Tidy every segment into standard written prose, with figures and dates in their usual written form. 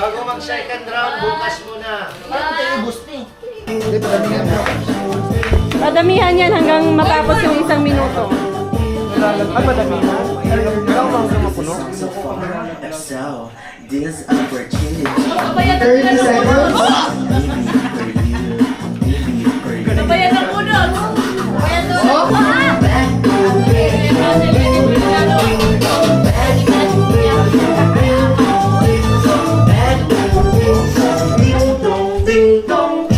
Bago mag-second round, bukas muna. Padamihan yan hanggang matapos yung isang minuto. Ay, padamihan? Ikaw lang sa mapuno? This opportunity. 30 seconds. Kabayan ng unod! Kabayan ng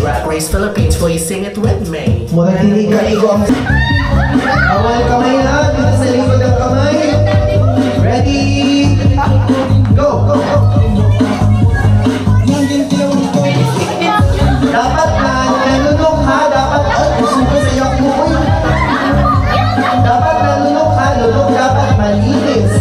Drag Race Philippines, will you sing it with me? Mula kinikilig ang awal kamay na dito sa likod ng kamay. Ready? Go! Go! Go! Dapat na nalunok ha, dapat gusto ko sa iyok mo. Dapat nalunok ha, lunok dapat malinis.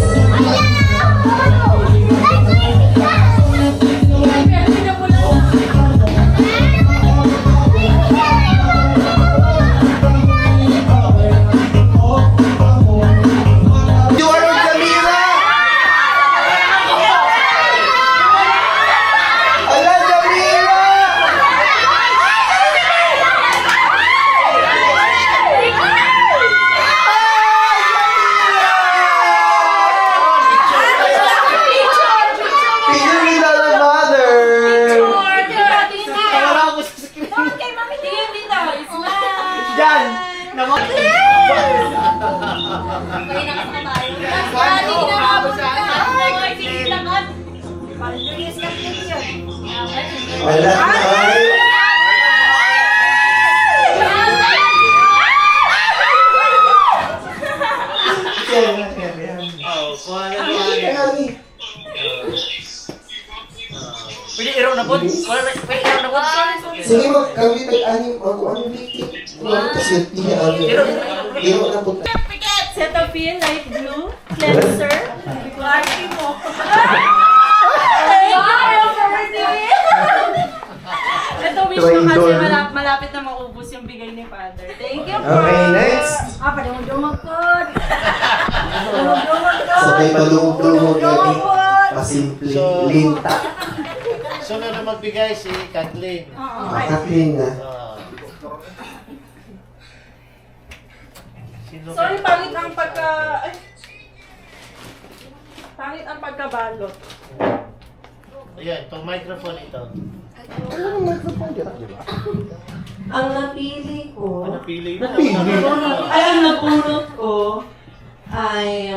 Wala tayo. Pwede iraw na po? Pwede iraw na po? Sige mo, kami tag-anim ako. Ano dito? Ano kasi hindi anim. Iro na po. Cetaphil, light blue, cleanser. Party mo! Ito wish ko kasi malapit na maubos yung bigay ni Father. Thank you po. Okay, next. Padumog-dumog po! Dumog-dumog po! Sabay balumog-dumog lagi. Pasimple. Linta. Sunod na magbigay si Kathleen. Makaklin na. Sorry, pangit ang pagka... Ay. Pangit ang pagkabalot. Ayan, itong microphone ito. Ang napili ko... Napili mo. Ay, ang napulot ko ay...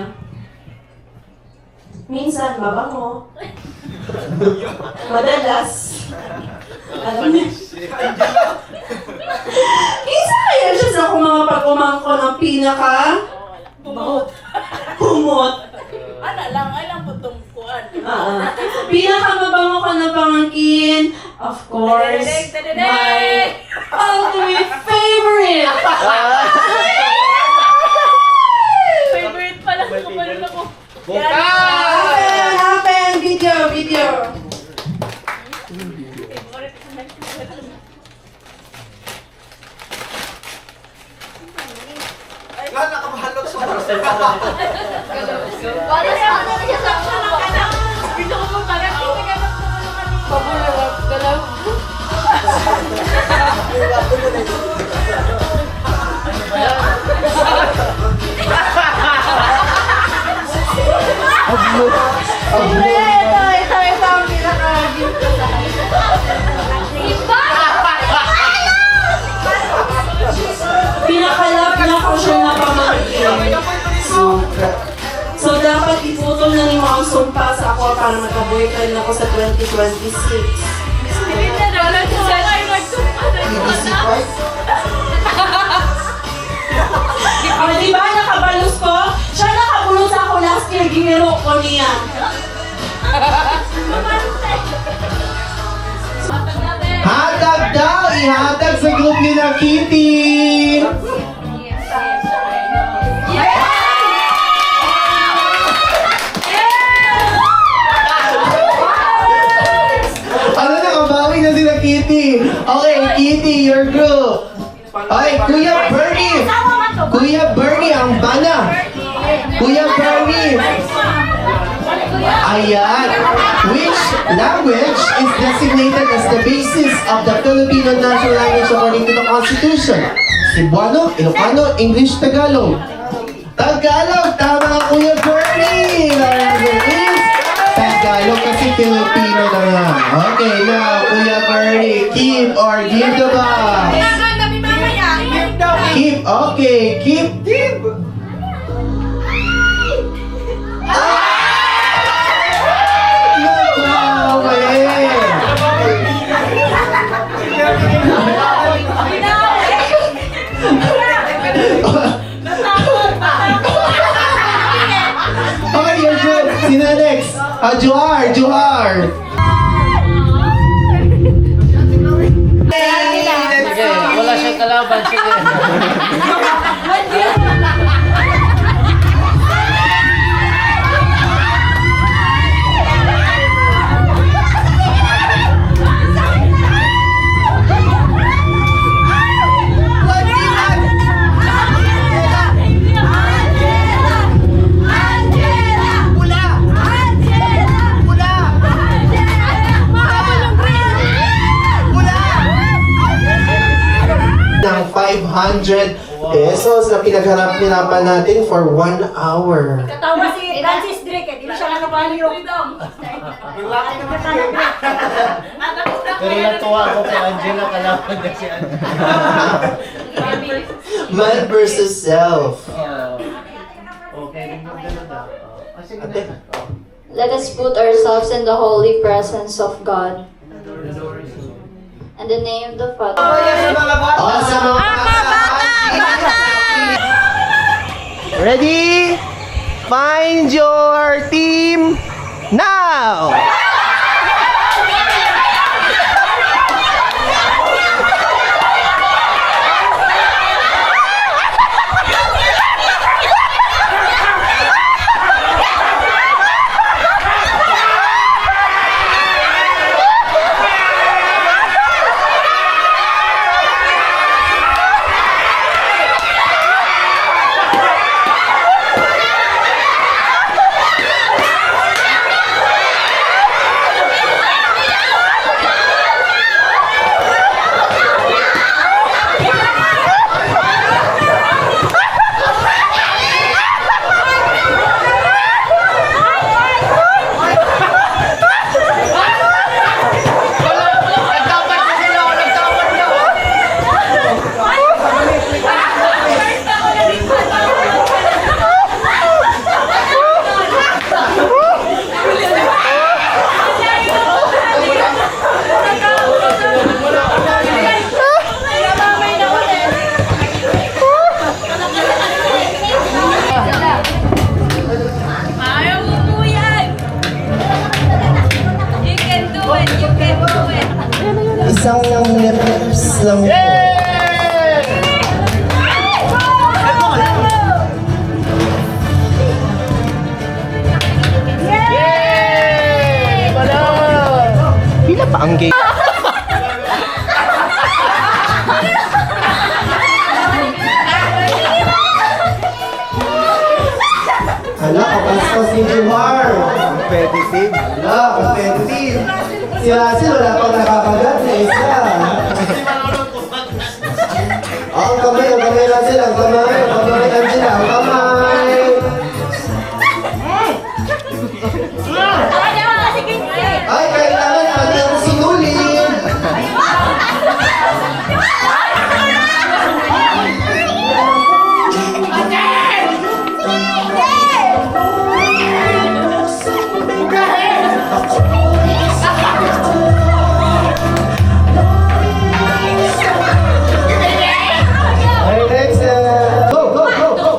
Minsan mabango. Madalas. Alam niyo. Minsan kaya siya sa kung mga pag-umangko ng pinaka... Pumot. Ano lang, ay lang po itong kuhan. Pinakamabango ko na pangangkin, of course, my ultimate favorite! Favorite pala ko pala ako. Happen! Video! Lahat nakabahalot sa oras. Wala siya sa anak. Gusto ko mong parang tinaganap ko ano kanina. Pabulawag ka lang. Ito ang pinaka-gift ko sa akin. Pinakalap na ko siya na pamangkin. So dapat iputol na ni mo ang sumpa sa ako para magka-boyfriend ako sa 2026. Hindi na wala siya ay magsumpa na ito. Di ba nakabalus ko? Siya nakabulot sa ako last year, giniro ko niya. Hatag daw! Ihatag sa group ni na Kitty! Ano na, kabawi na sila Kitty? Okay, Kitty, your group! Okay, Kuya Bernie! Kuya Bernie, ang bana! Kuya Bernie! Ayan! Which Language is designated as the basis of the Filipino national language according to the Constitution. Cebuano, Ilocano, English, Tagalog. Tagalog! Tama ka, Kuya Bernie! The answer is Tagalog kasi Filipino na nga. Okay, now, Kuya Bernie, keep or give the box? Keep, okay, keep. Okay, you're good. Sino next? Juhar, Juhar. Sige, wala siyang kalaban. Sige. Ng 500 pesos na pinagharap-hirapan natin for 1 hour. Katawa si Francis Drake, hindi siya nakapaliw. Pero natuwa ako kay Angela, kalaban na si Angela. Man versus self. Okay, tingnan ganun daw. Sige Ate. na. Let us put ourselves in the holy presence of God. In the name of the Father. Oh, sa mga Ready? Find your team now! Isang lips lang po. Pila pa ang game? Hala, kapaspas ni Juhar. Competitive. Hala, competitive. Si Russell wala pang nakakagat na isa. Ang kamay, Russell, ang kamay, Angela, ang kamay. Ay, kailangan pati ang sinulin. Ay, next, go, go, go, go.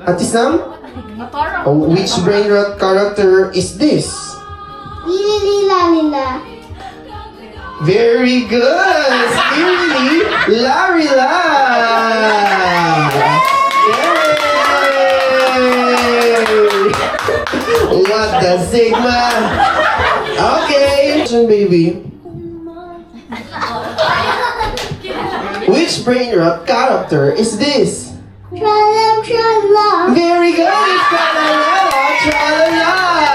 Ate Sam? Oh, which brain rot character is this? Lila. Very good! Spirily, Larila! Yay! What the Sigma? Okay! Baby. Which brain rot character is this? Trala. Very good! Tralala! Tralala!